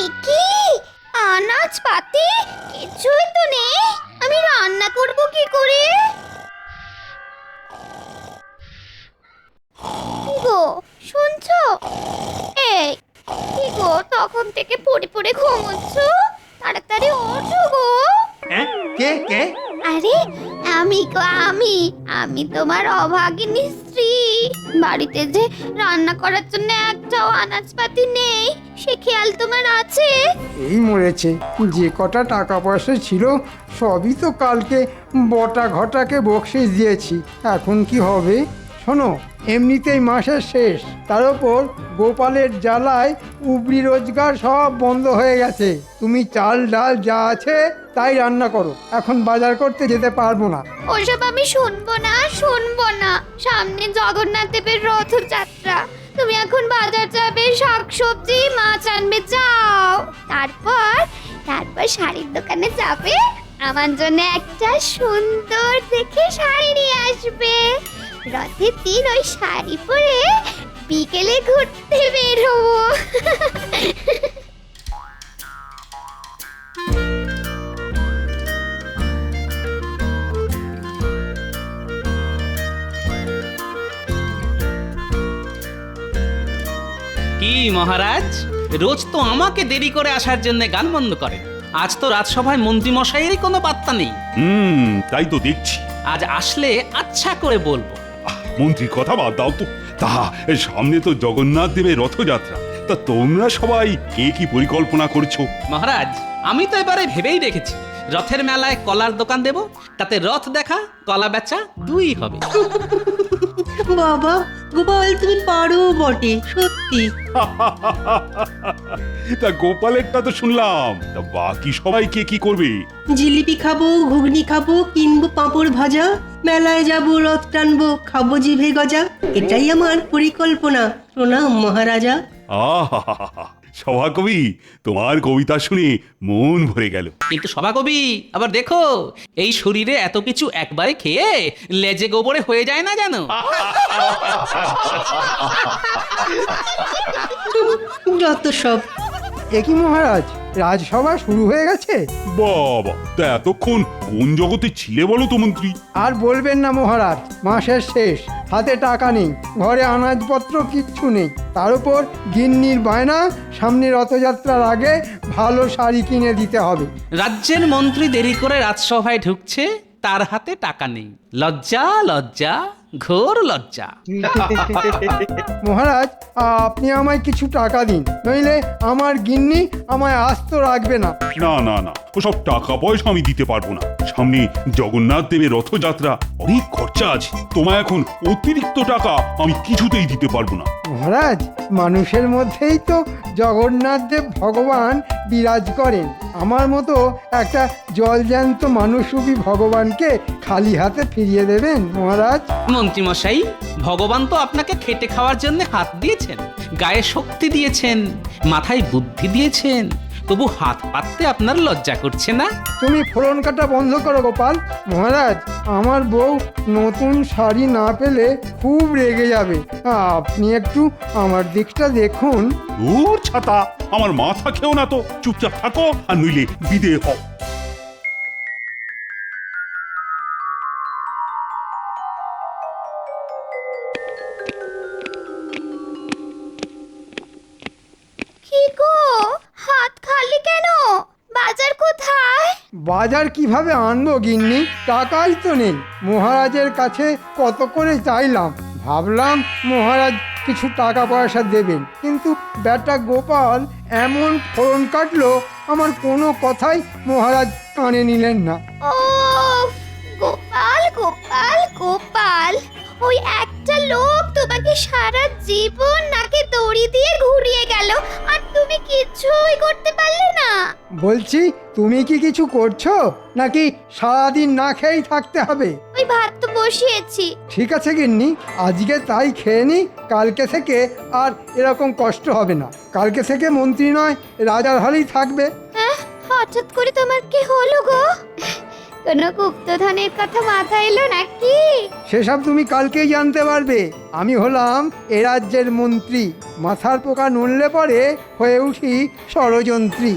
একি আনাজ পাতি কিছুই তো নেই, আমি রান্না করব কি করে? কি গো শুনছো? এই কি গো, তখন থেকে পড়ে পড়ে ঘুমোচ্ছ, তাড়াতাড়ি ওঠো গো। হ্যাঁ, কে কে? আরে আমি গো, আমি তোমার অভাগিনী স্ত্রী। বাড়িতে যে রান্না করার জন্য একটাও আনাজপাতি নেই, সে খেয়াল তোমার আছে? এই মরেছে, যে কটা টাকা পয়সা ছিল সবই তো কালকে বটা ঘটাকে বকশিস দিয়েছি। এখন কি হবে? শোনো, এমনিতেই মাসের শেষ, তার ওপর গোপালের জ্বালায় উপরি রোজগার সব বন্ধ হয়ে গেছে। তুমি চাল ডাল যা আছে তাই রান্না করো, এখন বাজার করতে যেতে পারবো না। ওসব আমি শুনবো না। সামনে জগন্নাথ দেবের রথযাত্রা, তুমি এখন বাজার যাবে, শাকসবজি মাছ আনবে, যাও। তারপর শাড়ির দোকানে যাবে, আমার জন্য একটা সুন্দর দেখে শাড়ি নিয়ে আসবে। রথের দিন ওই শাড়ি পরে বিকেলে ঘুরতে বের হবো। কি মহারাজ, রোজ তো আমাকে দেরি করে আসার জন্য গান বন্ধ করেন, আজ তো রাজসভায় মন্ত্রী মশাইয়েরই কোনো পাত্তা নেই। তাই তো দেখছি। আজ আসলে আচ্ছা করে বলবো। মন্ত্রীর কথা বাদ দাও তো। তা সামনে তো জগন্নাথ দেবের রথযাত্রা, তা তোমরা সবাই কে কি পরিকল্পনা করছো? মহারাজ, আমি তো এবারে ভেবেই রেখেছি, রথের মেলায় কলার দোকান দেব, তাতে রথ দেখা কলা বেচা দুই হবে। বাবা গোপাল, তুমি পারো বটে, সত্যি। তা গোপালেরটা তো শুনলাম, তা বাকি সবাই কে কি করবে? জিলিপি খাবো, ঘুগনি খাবো, কিনবো পাঁপড় ভাজা, মেলায় যাবো, রথ টানবো, খাবো জিভে গজা। এটাই আমার পরিকল্পনা। প্রণাম মহারাজা। আহা, সভাকবি, তোমার কবিতা শুনে মন ভরে গেল। কিন্তু সভাকবি, আবার দেখো, এই শরীরে এত কিছু একবারে খেয়ে লেজে গোবরে হয়ে যায় না জানো। যত সব। একই মহারাজ, রাজসভা শুরু হয়ে গেছে? বাবা, তা এতক্ষণ কোন জগতে ছিলে বলো তো মন্ত্রী? আর বলবেন না মহারাজ, মাসের শেষ, হাতে টাকা নেই, ঘরে আনাজপত্র কিচ্ছু নেই, তার উপর গিন্নির বায়না সামনে রথযাত্রার আগে ভালো শাড়ি কিনে দিতে হবে। রাজ্যের মন্ত্রী দেরি করে রাজসভায় ঢুকছে, তার হাতে টাকা নেই। লজ্জা লজ্জা, ঘোর লজ্জা। মহারাজ, আপনি আমায় কিছু টাকা দিন, নইলে আমার গিন্নি আমায় আস্ত রাখবে না। না না না, ওসব টাকা পয়সা আমি দিতে পারবো না। সামনে জগন্নাথ দেবের রথযাত্রা, অনেক খরচা আছে। তোমায় এখন অতিরিক্ত টাকা আমি কিছুতেই দিতে পারবো না। মহারাজ, মানুষের মধ্যেই তো জগন্নাথ দেব ভগবান বিরাজ করেন। আমার মতো একটা জলজ্যান্ত মানুষরূপী ভগবানকে খালি হাতে ফিরিয়ে দেবেন মহারাজ? মন্ত্রী মশাই, ভগবান তো আপনাকে খেটে খাওয়ার জন্য হাত দিয়েছেন, গায়ে শক্তি দিয়েছেন, মাথায় বুদ্ধি দিয়েছেন, তবু হাত পাততে আপনার লজ্জা করছে না? তুমি ফোড়ন কাটা বন্ধ করো গোপাল। মহারাজ, আমার বউ নতুন শাড়ি না পেলে খুব রেগে যাবে। আপনি একটু আমার দিকটা দেখুন। দূর ছাতা, আমার মাথা খেও না তো, চুপচাপ থাকো আর নইলে বিদেয় হও। কি গো, হাত খালি কেন? বাজার কোথায়? বাজার কিভাবে আনবো গিন্নি, টাকাই তো নেই। মহারাজের কাছে কত করে চাইলাম, ভাবলাম মহারাজ কিছু টাকা পয়সা দেবেন, কিন্তু বেটা গোপাল এমন ফোড়ন কাটলো, আমার কোনো কথাই মহারাজ কানে নিলেন না। ও গোপাল গোপাল গোপাল, ওই একটা লোক তোমাকে সারা জীবন নাকে দড়ি দিয়ে ঘুরিয়ে গেল, আর তুমি কিছুই করতে পারলে না। বলছি, তুমি কি কিছু করছো নাকি সারাদিন না খেয়েই থাকতে হবে? ওই ভাত তো বসিয়েছি। ঠিক আছে গিন্নি, আজকে তাই খেয়ে নি, কালকে থেকে আর এরকম কষ্ট হবে না। কালকে থেকে মন্ত্রী নয়, রাজার হালেই থাকবে। হঠাৎ করে তোমার কি হলো গো? কোনো গুপ্তধনের কথা মাথায় এলো নাকি? সেসব তুমি কালকেই জানতে পারবে। আমি হলাম এ রাজ্যের মন্ত্রী, মাথার পোকা নড়লে পরে হয়ে উঠি ষড়যন্ত্রী।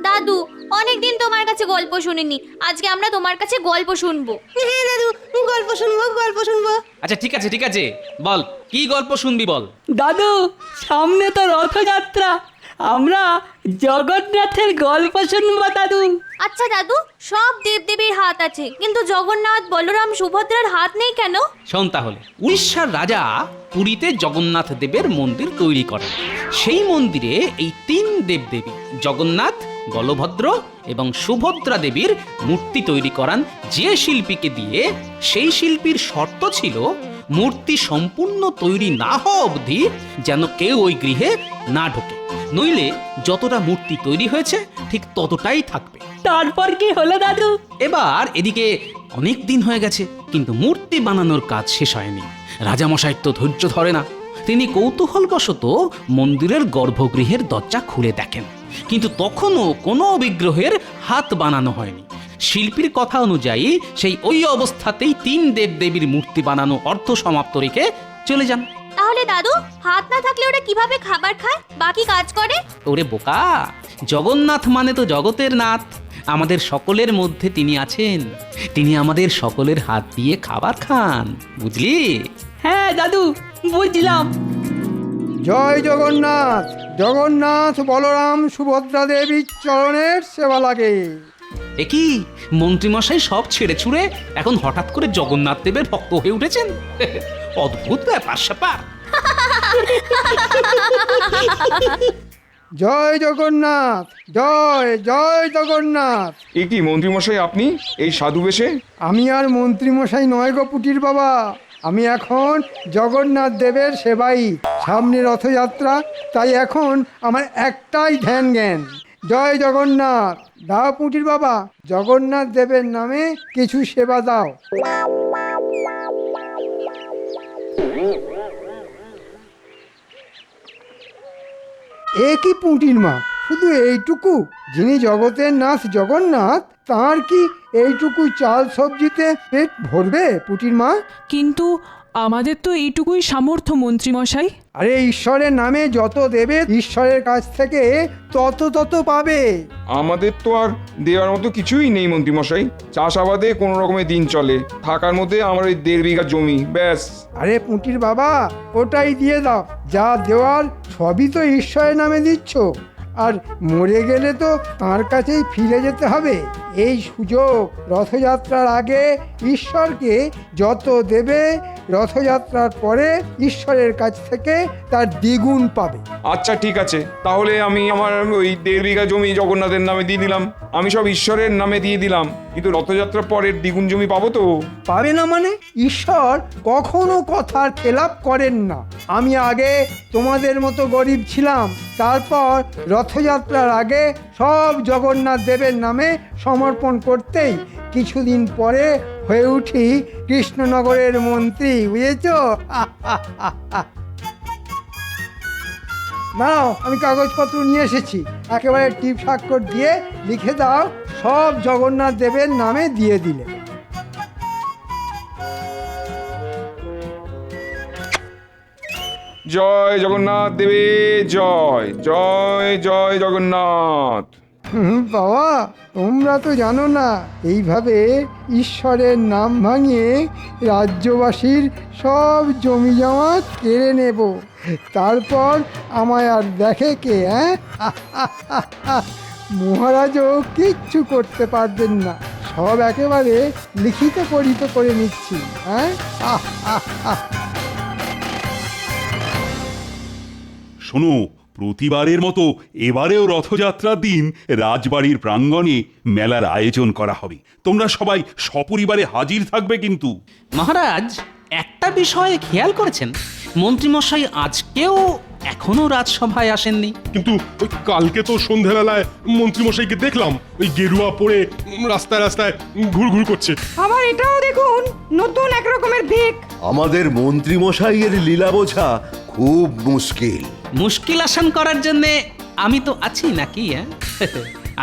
দাদু, অনেকদিন তোমার কাছে গল্প শুনিনি, আজকে আমরা তোমার কাছে গল্প শুনবো। হ্যাঁ দাদু, গল্প শুনবো গল্প শুনবো। আচ্ছা ঠিক আছে ঠিক আছে, বল কি গল্প শুনবি বল। দাদু, সামনে তো রথযাত্রা, আমরা জগন্নাথের গল্প শুনবো দাদু। আচ্ছা দাদু, সব দেবদেবীর হাত আছে, কিন্তু জগন্নাথ, বলরাম, সুভদ্রার হাত নেই কেন? শোন তাহলে, উড়িষ্যার রাজা পুরীতে জগন্নাথ দেবের মন্দির তৈরি করেন। সেই মন্দিরে এই তিন দেবদেবী জগন্নাথ, বলভদ্র এবং সুভদ্রা দেবীর মূর্তি তৈরি করান যে শিল্পীকে দিয়ে। সেই শিল্পীর শর্ত ছিল মূর্তি সম্পূর্ণ তৈরি না হওয়া অবধি যেন কেউ ওই গৃহে না ঢোকে, নইলে যতটা মূর্তি তৈরি হয়েছে ঠিক ততটাই থাকবে। তারপর কি হলো দাদু? এবার এদিকে অনেক দিন হয়ে গেছে, কিন্তু মূর্তি বানানোর কাজ শেষ হয়নি। রাজামশাইয়ের তো ধৈর্য ধরে না। তিনি কৌতূহলবশত মন্দিরের গর্ভগৃহের দরজা খুলে দেখেন, কিন্তু তখনও কোনো বিগ্রহের হাত বানানো হয়নি। শিল্পীর কথা অনুযায়ী সেই ওই অবস্থাতেই তিন দেবদেবীর মূর্তি বানানো অর্ধ সমাপ্ত রেখে চলে যান। তাহলে দাদু, হাত না থাকলে ওরা কিভাবে খাবার খায়, বাকি কাজ করে? ওরে বোকা, জগন্নাথ মানে তো জগতের নাথ। আমাদের সকলের মধ্যে তিনি আছেন, তিনি আমাদের সকলের হাত দিয়ে খাবার খান, বুঝলি? হ্যাঁ দাদু, বুঝলাম। জয় জগন্নাথ। জগন্নাথ, বলরাম, সুভদ্রা দেবীর চরণের সেবা লাগে। এ কি, মন্ত্রীমশাই সব ছেড়ে ছুড়ে এখন হঠাৎ করে জগন্নাথ দেবের ভক্ত হয়ে উঠেছেন? অদ্ভুত ব্যাপার স্যাপার। জয় জগন্নাথ, জয় জয় জগন্নাথ। এ কি মন্ত্রীমশাই, আপনি এই সাধু বেশে? আমি আর মন্ত্রীমশাই নয় গো পুটির বাবা, আমি এখন জগন্নাথ দেবের সেবাই। সামনে রথযাত্রা, তাই এখন আমার একটাই ধ্যান জ্ঞান, জয় জগন্নাথ। দাও পুটির বাবা, জগন্নাথ দেবের নামে কিছু সেবা দাও। এ কি পুঁটির মা, শুধু এইটুকু? যিনি জগতের নাথ জগন্নাথ, তার কি এইটুকু চাল সবজিতে পেট ভরবে পুঁটির মা? কিন্তু আমাদের তো এইটুকুই সামর্থ্য মন্ত্রীমশাই। আরে ঈশ্বরের নামে যত দেবে ঈশ্বরের কাছ থেকে তত পাবে। আমাদের তো আর দেওয়ার মতো কিছুই নেই মন্ত্রীমশাই। চাষাবাদে কোনো রকমের দিন চলে, থাকার মধ্যে আমার ওই 1.5 বিঘা জমি, ব্যাস। আরে পুঁটির বাবা, ওটাই দিয়ে দাও। যা দেওয়ার সবই তো ঈশ্বরের নামে দিচ্ছ, আর মরে গেলে তো তার কাছেই ফিরে যেতে হবে। এই সুযোগ, রথযাত্রার আগে ঈশ্বরকে যত দেবে, রথযাত্রার পরে ঈশ্বরের কাছ থেকে তার দ্বিগুণ পাবে। আচ্ছা ঠিক আছে, তাহলে আমি আমার ওই 1.5 বিঘা জমি জগন্নাথের নামে দিয়ে দিলাম। আমি সব ঈশ্বরের নামে দিয়ে দিলাম, কিন্তু রথযাত্রার পরের দ্বিগুণ জমি পাবো তো? পাবে না মানে? ঈশ্বর কখনো কথার খেলাপ করেন না। আমি আগে তোমাদের মতো গরিব ছিলাম, তারপর রথযাত্রার আগে সব জগন্নাথ দেবের নামে সমর্পণ করতেই কিছুদিন পরে হয়ে উঠি কৃষ্ণনগরের মন্ত্রী, বুঝেছ? নাও, আমি কাগজপত্র নিয়ে এসেছি, একেবারে টিপ স্বাক্ষর দিয়ে লিখে দাও, সব জগন্নাথ দেবের নামে দিয়ে দিলে। জয় জগন্নাথ দেবে জয়, জয় জয় জগন্নাথ। বাবা, তোমরা তো জানো না, এইভাবে ঈশ্বরের নাম ভাঙিয়ে রাজ্যবাসীর সব জমি জমা কেড়ে নেব, তারপর আমায় আর দেখে কে? মহারাজও কিচ্ছু করতে পারবেন না, সব একেবারে লিখিত পরিত করে নিচ্ছি। শোনো, প্রতিবারের মতো এবারেও রথযাত্রার দিন রাজবাড়ির প্রাঙ্গণে মেলার আয়োজন করা হবে। তোমরা সবাই সপরিবারে হাজির থাকবে কিন্তু। মহারাজ, একটা বিষয়ে খেয়াল করেছেন, মন্ত্রীমশাই আজকেও এখনো রাজসভায় আসেননি। কিন্তু ওই কালকে তো সন্ধ্যাবেলায় মন্ত্রীমশাইকে দেখলাম ওই গেরুয়া পরে রাস্তায় রাস্তায় ঘুরঘুর করছে। আবার এটাও দেখুন, নতুন এক রকমের ভিক। আমাদের মন্ত্রী মশাইয়ের লীলা বোঝা খুব মুশকিল। মুশকিল আসান করার জন্য আমি তো আছি নাকি হ্যাঁ?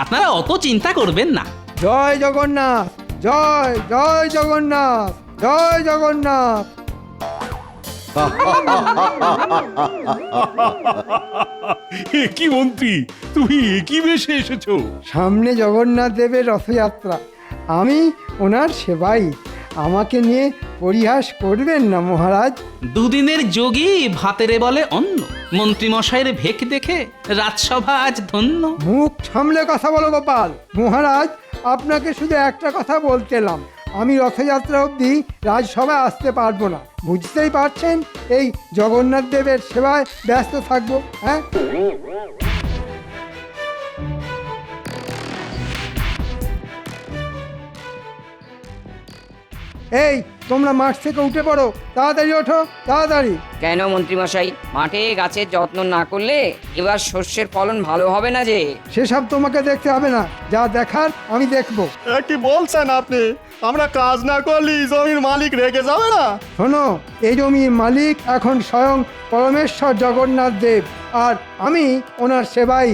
আপনারা অত চিন্তা করবেন না। জয় জগন্নাথ, জয় জয় জগন্নাথ, জয় জগন্নাথ। কি মন্ত্রী, তুমি কি বেশে এসেছো? সামনে জগন্নাথ দেবের রথযাত্রা, আমি ওনার সেবাই। আমাকে নিয়ে পরিহাস করবেন না মহারাজ। দুদিনের যোগী ভাতেরে বলে অন্ন, মন্ত্রী মশাইয়ের ভেক দেখে রাজসভা আজ ধন্য। মুখ সামলে কথা বলো গোপাল। মহারাজ, আপনাকে শুধু একটা কথা বলতেলাম, আমি রথযাত্রা অবধি রাজসভায় আসতে পারবো না। বুঝতেই পারছেন, এই জগন্নাথ দেবের সেবায় ব্যস্ত থাকবো। হ্যাঁ, এই তোমরা মাঠ থেকে উঠে পড়ো, তাড়াতাড়ি ওঠো, তাড়াতাড়ি। কেন মন্ত্রীমশাই, মাঠে গাছের যত্ন না করলে এবার শস্যের ফলন ভালো হবে না যে? সেসব তোমাকে দেখতে হবে না, যা দেখার আমি দেখবো। কি বলছেন আপনি? আমরা কাজ না করলে জমির মালিক রেগে যাবে না? শোনো, এই জমির মালিক এখন স্বয়ং পরমেশ্বর জগন্নাথ দেব, আর আমি ওনার সেবাই।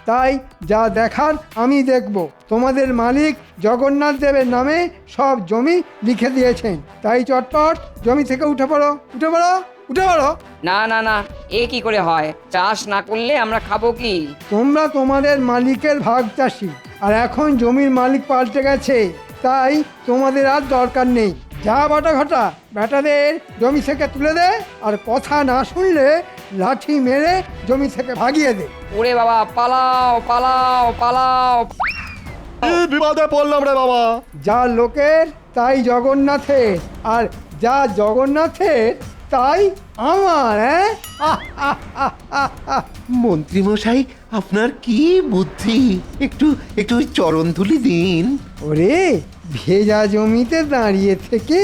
তাই যা দেখার আমি দেখব। তোমাদের মালিক জগন্নাথ দেবের নামে সব জমি লিখে দিয়েছেন, তাই চটপট জমি থেকে উঠে পড়ো, উঠে পড়ো, উঠে পড়ো। না না না, এ কি করে হয়? চাষ না করলে আমরা খাবো কি? তোমরা তোমাদের মালিকের ভাগ চাষি, আর এখন জমির মালিক পাল্টে গেছে, তাই তোমাদের আর দরকার নেই। যা বাটা ঘটা, বেটাদের জমি থেকে তুলে দে, আর কথা না শুনলে লাঠি মেরে জমি থেকে ভাগিয়ে দে। ওরে বাবা, পালাও পালাও পালাও! বিপদে পড়লাম রে বাবা। যা লোকের তাই জগন্নাথের, আর যা জগন্নাথের তাই আমার। হ্যাঁ, মন্ত্রীমশাই, আপনার কি বুদ্ধি! একটু একটু চরণ ধুলি দিন। ওরে, ভেজা জমিতে দাঁড়িয়ে থেকে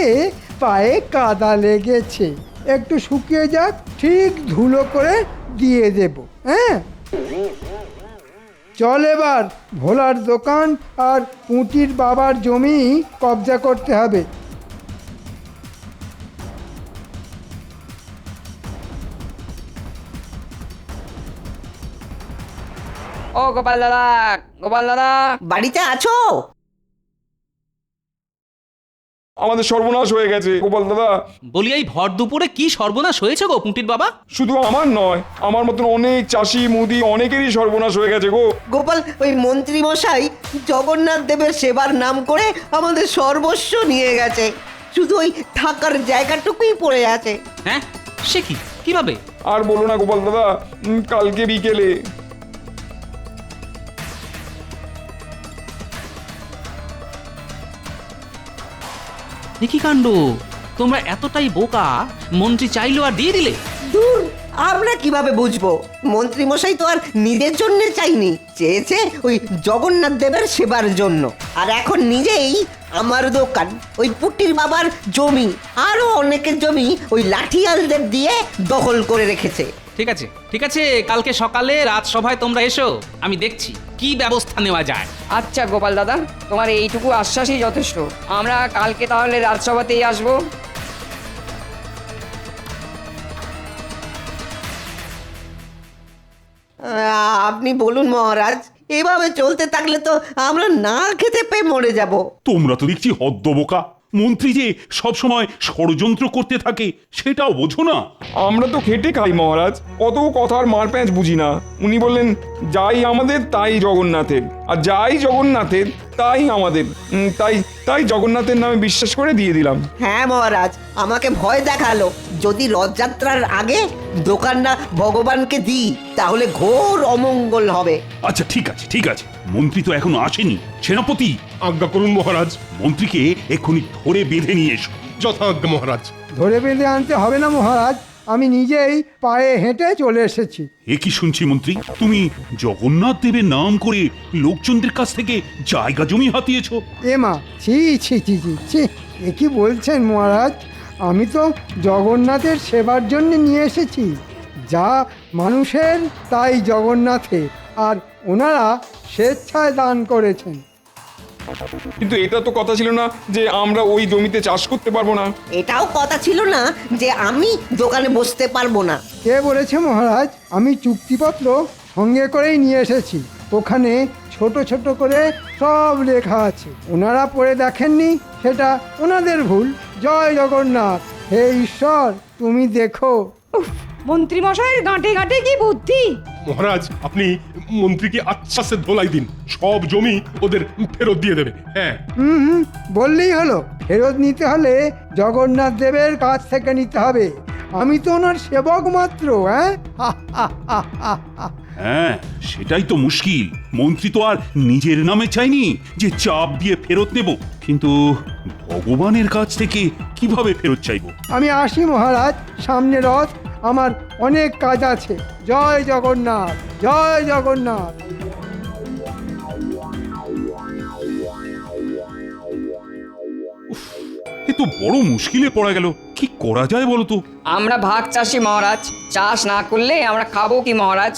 পায়ে কাদা লেগেছে, একটু শুকিয়ে যাক, ঠিক ধুলো করে দিয়ে দেব। হ্যাঁ, চল এবার ভোলার দোকান আর পুঁটির বাবার জমি কবজা করতে হবে। ও গোপাল দাদা, গোপাল দাদা! বাড়িতে আছো? আমাদের সর্বনাশ হয়ে গেছে গোপাল দাদা। বলি, এই ভর দুপুরে কি সর্বনাশ হয়েছে গো পুঁটির বাবা? শুধু আমার নয়, আমার মতন অনেক চাষি মুদি অনেকেরই সর্বনাশ হয়ে গেছে গো। গোপাল, ওই মন্ত্রী মশাই জগন্নাথ দেবের সেবার নাম করে আমাদের সর্বস্ব নিয়ে গেছে, শুধু ওই থাকার জায়গাটুকুই পড়ে আছে। হ্যাঁ, সে কি, কিভাবে? আর বলো না গোপাল দাদা, কালকে বিকেলে এ কি কাণ্ড! তোমরা এতটাই বোকা, মন্ত্রী চাইলো আর দিয়ে দিলে? দূর, আমরা কিভাবে বুঝবো? মন্ত্রী মশাই তো আর নিজের জন্য চাইনি, চেয়েছে ওই জগন্নাথ দেবের সেবার জন্য। আর এখন নিজেই আমার দোকান, ওই পুটির বাবার জমি, আরো অনেকের জমি ওই লাঠিয়ালদের দিয়ে দখল করে রেখেছে। ঠিক আছে, ঠিক আছে, কালকে সকালে রাজসভায় তোমরা এসো, আমি দেখছি কি ব্যবস্থা নেওয়া যায়। আচ্ছা গোপাল দাদা, তোমার এইটুকু আশ্বাসই যথেষ্ট। আমরা কালকে তাহলে রাজসভাতেই আসবো। আপনি বলুন মহারাজ, এভাবে চলতে থাকলে তো আমরা না খেতে পেয়ে মরে যাব। তোমরা তো দেখছি হদ্দবোকা। মন্ত্রী যে সবসময় ষড়যন্ত্র করতে থাকে সেটাও বোঝো না। আমরা তো খেটে খাই মহারাজ, অত কথার মারপ্যাঁচ বুঝি না। উনি বললেন যাই আমাদের তাই জগন্নাথের, আর যাই জগন্নাথের তাই আমাদের। তাই তাই জগন্নাথের নামে বিশ্বাস করে দিয়ে দিলাম। হ্যাঁ মহারাজ, আমাকে ভয় দেখালো, যদি রথযাত্রার আগে দোকানটা ভগবানকে দিই তাহলে ঘোর অমঙ্গল হবে। আচ্ছা ঠিক আছে, ঠিক আছে, মন্ত্রী তো এখনো আসেনি। সেনাপতি, আজ্ঞা করুন মহারাজ। মন্ত্রীকে এক্ষুনি ধরে বেঁধে নিয়ে এসো। যথাজ্ঞা মহারাজ। ধরে বেঁধে আনতে হবে না মহারাজ, আমি নিজেই পায়ে হেঁটে চলে এসেছি। এ কি শুনছি মন্ত্রী, তুমি জগন্নাথ দেবের নাম করে লোকজনদের কাছ থেকে জায়গা জমি হাতিয়েছো? এ মা, ছি ছি ছি ছি ছি, এ কি বলছেন মহারাজ? আমি তো জগন্নাথের সেবার জন্য নিয়ে এসেছি। যা মানুষের তাই জগন্নাথের, আর ওনারা স্বেচ্ছায় দান করেছেন। কিন্তু এটা তো কথা ছিল না যে আমরা ওই জমিতে চাষ করতে পারবো না। এটাও কথা ছিল না যে আমি দোকানে বসতে পারবো না। কে বলেছে মহারাজ? আমি চুক্তিপত্র সঙ্গে করেই নিয়ে এসেছি। ওখানে ছোট ছোট করে সব লেখা আছে। ওনারা পড়ে দেখেননি, সেটা ওনাদের ভুল। জয় জগন্নাথ। হে ঈশ্বর, তুমি দেখো। মন্ত্রী মশাইয়ের গাঁটে গাঁটে কি বুদ্ধি! মহারাজ আপনি মন্ত্রীকে আচ্ছা সে ধোলাই দিন, সব জমি ওদের ফেরত দিয়ে দেবে। হ্যাঁ, হুম, বললেই হলো। ফেরত নিতে হলে জগন্নাথ দেবের কাছ থেকে নিতে হবে। আমি তো ওনার সেবক মাত্র। হ্যাঁ, সেটাই তো মুশকিল। মন্ত্রী তো আর নিজের নামে চাইনি যে চাপ দিয়ে ফেরত নেব, কিন্তু ভগবানের কাছ থেকে কিভাবে ফেরত চাইবো? আমি আসি মহারাজ, সামনে রথ, আমার অনেক কাজ আছে। জয় জগন্নাথ, জয় জগন্নাথ। এ তো বড় মুশকিলে পড়া গেল। কি করা যায় বলো তো? আমরা ভাগ চাষি মহারাজ, চাষ না করলে আমরা খাবো কি মহারাজ?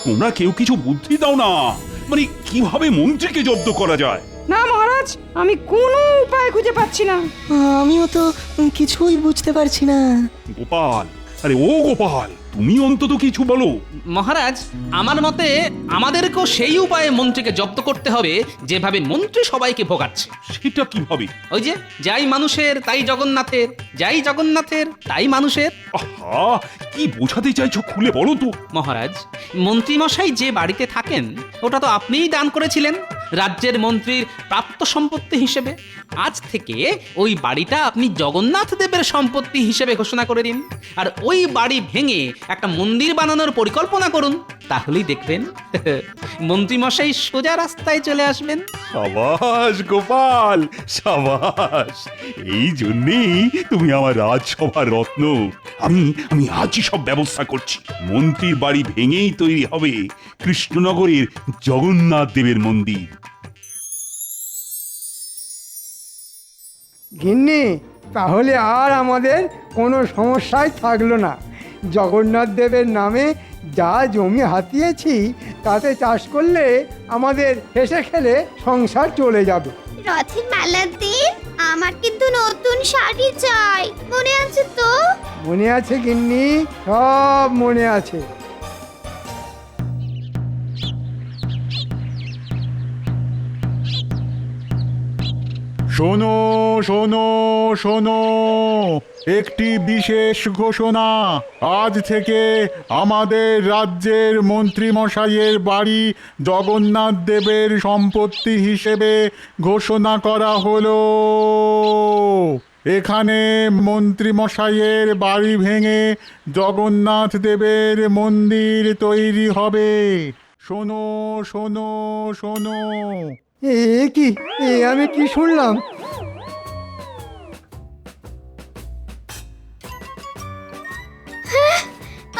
তোমরা কেউ কিছু বুদ্ধি দাও না, মানে কিভাবে মন্ত্রীকে জব্দ করা যায়? না মহারাজ, আমি কোনো উপায় খুঁজে পাচ্ছি না। আমিও তো কিছুই বুঝতে পারছি না। গোপাল, আরে ও গোপাল, তুমি অন্তত কিছু বলো। মহারাজ, আমার মতে আমাদেরকেও সেই উপায়ে মন্ত্রীকে জব্দ করতে হবে যেভাবে মন্ত্রী সবাইকে ভোগাচ্ছে। সেটা কিভাবে? ওই যে, যাই মানুষের তাই জগন্নাথের, যাই জগন্নাথের তাই মানুষের। আহা, কি বোঝাতে চাইছো খুলে বলো তো। মহারাজ, মন্ত্রীমশাই যে বাড়িতে থাকেন ওটা তো আপনিই দান করেছিলেন রাজ্যের মন্ত্রীর প্রাপ্ত সম্পত্তি হিসেবে। আজ থেকে ওই বাড়িটা আপনি জগন্নাথ দেবের সম্পত্তি হিসেবে ঘোষণা করে দিন, আর ওই বাড়ি ভেঙে একটা মন্দির বানানোর পরিকল্পনা করুন। তাহলেই দেখবেন মন্ত্রীমশাই সোজা রাস্তায় চলে আসবেন। সাবাস গোপাল, সাবাস। এই জন্যেই তুমি আমার রাজসভার রত্ন। আমি আজই সব ব্যবস্থা করছি। মন্ত্রীর বাড়ি ভেঙেই তৈরি হবে কৃষ্ণনগরের জগন্নাথ দেবের মন্দির। গিন্নি, তাহলে আর আমাদের কোনো সমস্যাই থাকলো না। জগন্নাথ দেবের নামে যা জমি হাতিয়েছি তাতে চাষ করলে আমাদের হেসে খেলে সংসার চলে যাবে। রথের মেলার দিন আমার কিন্তু নতুন শাড়ি চাই, মনে আছে তো? মনে আছে গিন্নি, সব মনে আছে। শোনো শোনো শোনো, একটি বিশেষ ঘোষণা। আজ থেকে আমাদের রাজ্যের মন্ত্রীমশাইয়ের বাড়ি জগন্নাথ দেবের সম্পত্তি হিসেবে ঘোষণা করা হলো। এখানে মন্ত্রীমশাইয়ের বাড়ি ভেঙে জগন্নাথ দেবের মন্দির তৈরি হবে। শোনো শোনো শোনো। কি আমি কি শুনলাম?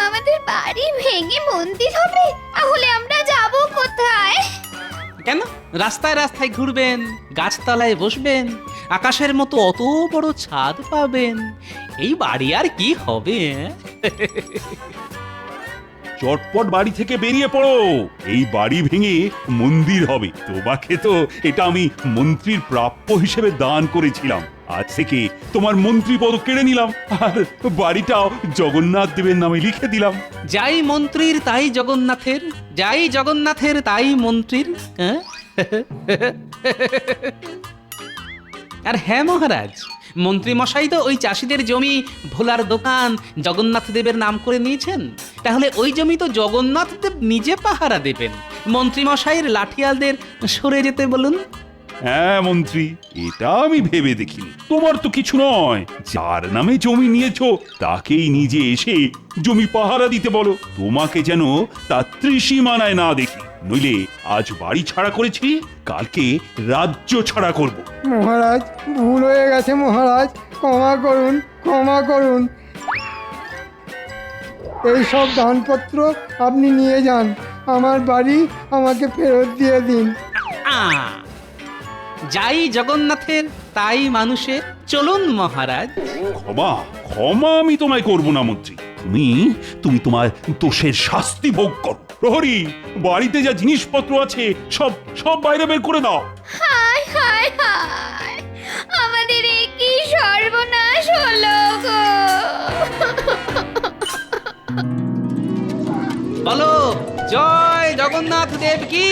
আমাদের বাড়ি ভেঙে মন্দির হবে? তাহলে আমরা যাব কোথায়? কেন? রাস্তায় রাস্তায় ঘুরবেন, গাছতলায় বসবেন, আকাশের মতো অত বড় ছাদ পাবেন। এই বাড়ি আর কি হবে? চটপট বাড়ি থেকে বেরিয়ে পড়ো। এই বাড়ি ভেঙে মন্দির হবে। তোমাকে তো এটা আমি মন্ত্রীর প্রাপ্য হিসেবে দান করেছিলাম। আজ থেকে তোমার মন্ত্রী পদ কেড়ে নিলাম, আর বাড়িটাও জগন্নাথ দেবের নামে লিখে দিলাম। যাই মন্ত্রীর তাই জগন্নাথের, যাই জগন্নাথের তাই মন্ত্রীর। আর হ্যাঁ মহারাজ, মন্ত্রী মশাই তো ওই চাষিদের জমি ভোলার দোকান জগন্নাথ দেবের নাম করে নিয়েছেন। তাহলে ওই জমি তো জগন্নাথ দেব নিজে পাহারা দেবেন। মন্ত্রী মশাইয়ের লাঠিয়ালদের সরে যেতে বলুন। হ্যাঁ মন্ত্রী, এটা আমি ভেবে দেখিনি। তোমার তো কিছু নয়, যার নামে জমি নিয়েছো তাকেই নিজে এসে জমি পাহারা দিতে বলো। তোমাকে যেন তার ত্রিসীমানায় না দেখি, নইলে আজ বাড়ি ছাড়া করেছি, কালকে রাজ্য ছাড়া করব। মহারাজ, ভুল হয়ে গেছে মহারাজ, ক্ষমা করুন, ক্ষমা করুন। এই সব দানপত্র আপনি নিয়ে যান, আমার বাড়ি আমাকে ফেরত দিয়ে দিন। যাই জগন্নাথের তাই মানুষের। চলুন মহারাজ। ক্ষমা ক্ষমা আমি তোমায় করব না মন্ত্রী। তুমি তোমার দোষের শাস্তি ভোগ করো। প্রহরী, বাড়িতে যা জিনিসপত্র আছে সব সব বাইরে বের করে দাও। হায় হায় হায়, আমাদের কি সর্বনাশ হলো গো! বলো জয় জগন্নাথ দেব কি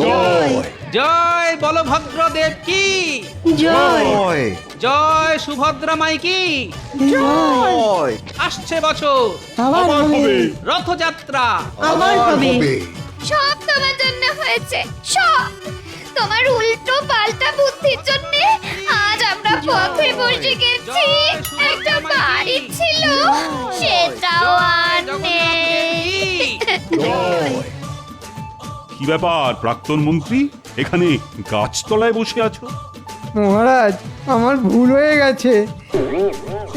জয় জয় বলভদ্র দেব কি জয় জয় সুভদ্রা মাই কি জয় আসছে বছর আবার হবে রথযাত্রা হবে সব তোমার জন্য হয়েছে সব তোমার উল্টো পাল্টা বুদ্ধির জন্য আজ আমরা পথে বসে গেছি একটা বাড়ি ছিল সেটাও আর নেই কি ব্যাপার প্রাক্তন মন্ত্রী এখানে গাছতলায় বসে আছো? মহারাজ আমার ভুল হয়ে গেছে,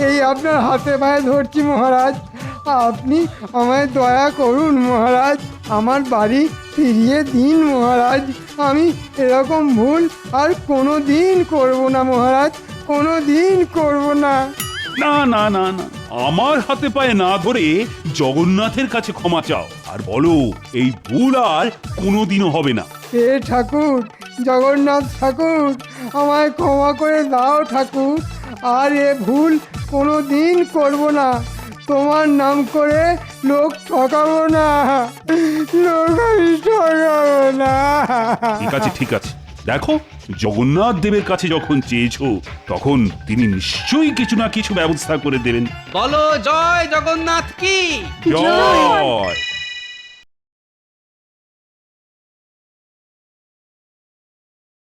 এই আপনার হাতে পায়ে ধরছি মহারাজ, আপনি আমায় দয়া করুন মহারাজ, আমার বাড়ি ফিরিয়ে দিন মহারাজ, আমি এরকম ভুল আর কোনো দিন করবো না মহারাজ, কোনো দিন করবো না। না না না না, আমার হাতে পায়ে না ধরে জগন্নাথের কাছে ক্ষমা চাও আর বলো এই ভুল আর কোনোদিনও হবে না। হে ঠাকুর, জগন্নাথ ঠাকুর, আমায় ক্ষমা করে দাও ঠাকুর, আর এ ভুল কোনো দিন করবো না, তোমার নাম করে লোক ঠকাবো না, লোক আমি ঠকাবো না। ঠিক আছে ঠিক আছে, দেখো জগন্নাথ দেবের কাছে যখন চেয়েছো তখন তিনি নিশ্চয়ই কিছু না কিছু ব্যবস্থা করে দেবেন। বলো জয় জগন্নাথ কি জয়